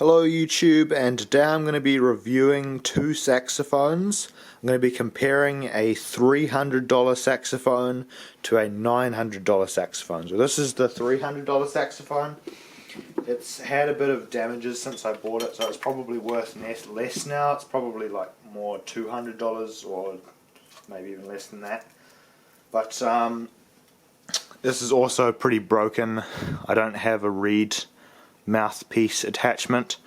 Hello YouTube, and today I'm going to be reviewing two saxophones. I'm going to be comparing a $300 saxophone to a $900 saxophone. So this is the $300 saxophone. It's had a bit of damages since I bought it, so it's probably worth less now. It's probably like more $200 or maybe even less than that. But this is also pretty broken. I don't have a reed mouthpiece attachment,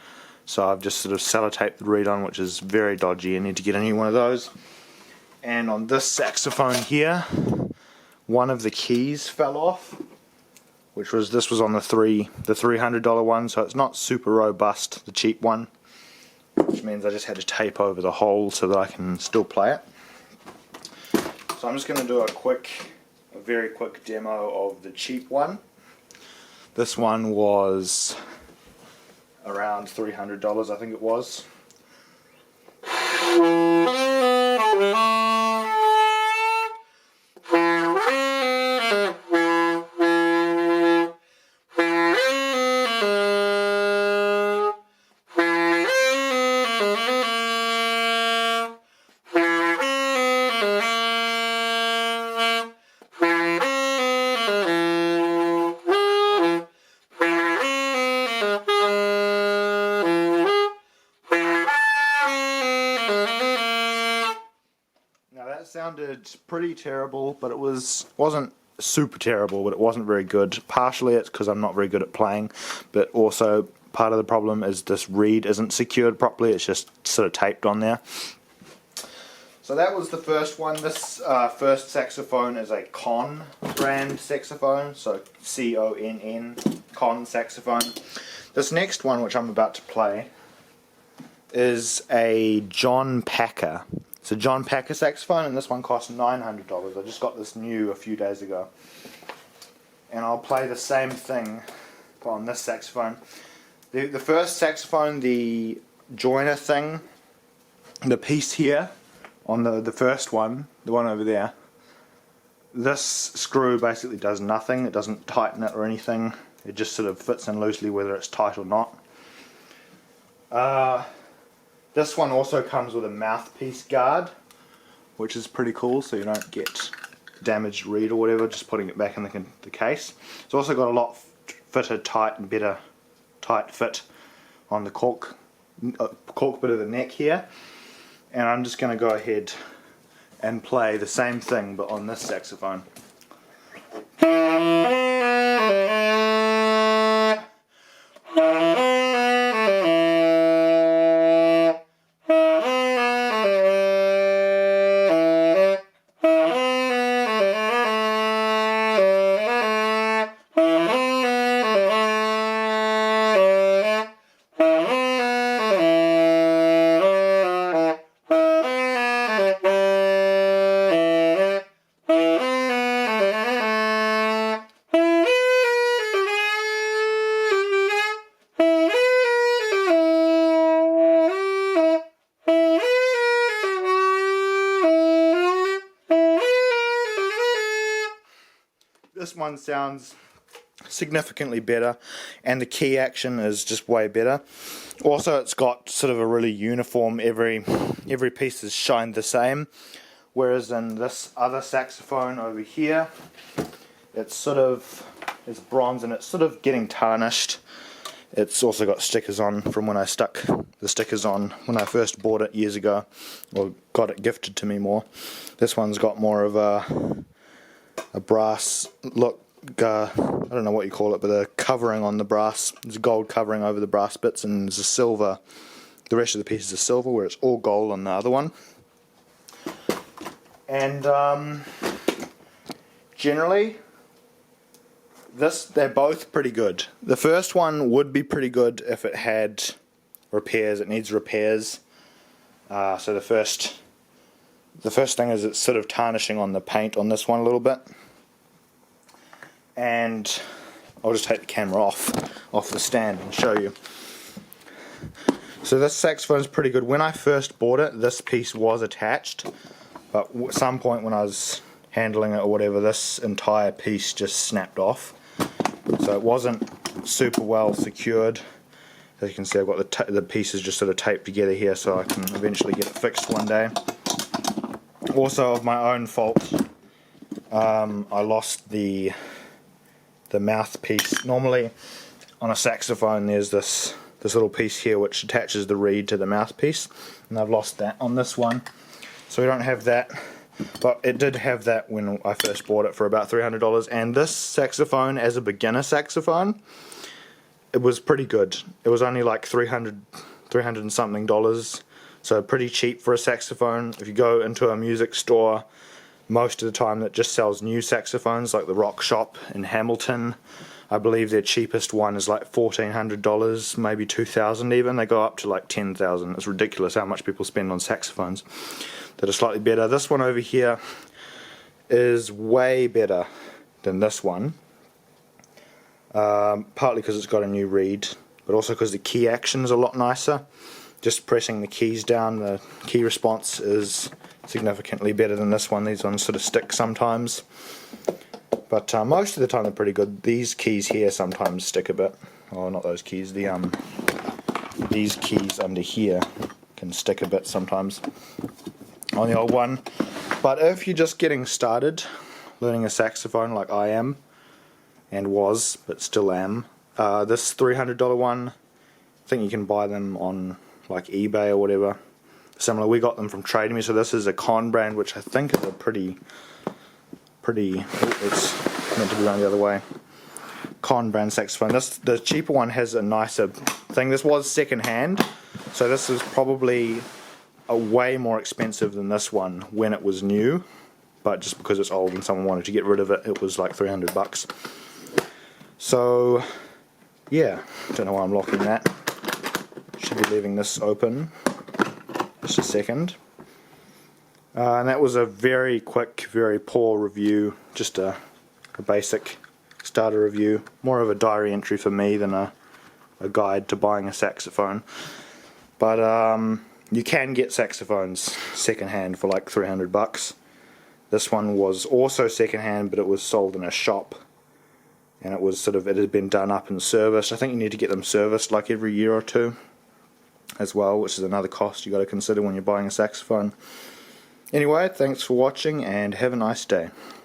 so I've just sort of sellotaped the reed on, which is very dodgy. I need to get a new one of those. And on this saxophone here, one of the keys fell off, this was on the $300 one, so it's not super robust, the cheap one, which means I just had to tape over the hole so that I can still play it. So I'm just going to do a very quick demo of the cheap one. This one was around $300, I think it was. Sounded pretty terrible, but it wasn't super terrible, but it wasn't very good. Partially it's because I'm not very good at playing, but also part of the problem is this reed isn't secured properly. It's just sort of taped on there. So that was the first one. This first saxophone is a Conn brand saxophone, so C-O-N-N, Conn saxophone. This next one, which I'm about to play, is a John Packer. It's a John Packer saxophone, and this one costs $900. I just got this new a few days ago. And I'll play the same thing on this saxophone. The first saxophone, the joiner thing, the piece here on the first one, the one over there, this screw basically does nothing. It doesn't tighten it or anything. It just sort of fits in loosely whether it's tight or not. This one also comes with a mouthpiece guard, which is pretty cool, so you don't get damaged reed or whatever, just putting it back in the case. It's also got a lot fitted tight and better tight fit on the cork bit of the neck here. And I'm just going to go ahead and play the same thing but on this saxophone. This one sounds significantly better, and the key action is just way better. Also, it's got sort of a really uniform, every piece is shined the same, whereas in this other saxophone over here, it's bronze and it's sort of getting tarnished. It's also got stickers on from when I stuck the stickers on when I first bought it years ago, or got it gifted to me more. This one's got more of a brass look, I don't know what you call it, but a covering on the brass. There's gold covering over the brass bits, and there's a silver, the rest of the pieces are silver, where it's all gold on the other one. And generally, they're both pretty good. The first one would be pretty good if it had repairs. It needs repairs. So the first thing is it's sort of tarnishing on the paint on this one a little bit. And I'll just take the camera off the stand and show you. So this saxophone is pretty good. When I first bought it, this piece was attached, but at some point when I was handling it or whatever, this entire piece just snapped off. So it wasn't super well secured. As you can see, I've got the pieces just sort of taped together here so I can eventually get it fixed one day. Also, of my own fault, I lost the mouthpiece. Normally on a saxophone there's this little piece here which attaches the reed to the mouthpiece, and I've lost that on this one, so we don't have that. But it did have that when I first bought it for about $300, and this saxophone, as a beginner saxophone, it was pretty good. It was only like 300 and something dollars, so pretty cheap for a saxophone. If you go into a music store most of the time that just sells new saxophones, like the Rock Shop in Hamilton, I believe their cheapest one is like $1,400, maybe $2,000 even. They go up to like $10,000. It's ridiculous how much people spend on saxophones that are slightly better. This one over here is way better than this one, partly because it's got a new reed, but also because the key action is a lot nicer. Just pressing the keys down, the key response is significantly better than this one. These ones sort of stick sometimes, but most of the time they're pretty good. These keys here sometimes stick a bit. Oh, not those keys. These keys under here can stick a bit sometimes on the old one. But if you're just getting started learning a saxophone like I am, and was, but still am, this $300 one, I think you can buy them on like eBay or whatever. Similar, we got them from Trading Me. So this is a Conn brand, which I think is a pretty. Oh, it's meant to be around the other way. Conn brand saxophone. The cheaper one has a nicer thing. This was second hand, so this is probably a way more expensive than this one when it was new. But just because it's old and someone wanted to get rid of it, it was like $300. So yeah, don't know why I'm locking that. Should be leaving this open. Just a second. And that was a very quick, very poor review. Just a basic starter review. More of a diary entry for me than a guide to buying a saxophone. But you can get saxophones secondhand for like $300. This one was also secondhand, but it was sold in a shop. And it was it had been done up and serviced. I think you need to get them serviced like every year or two as well, which is another cost you got to consider when you're buying a saxophone. Anyway, thanks for watching and have a nice day.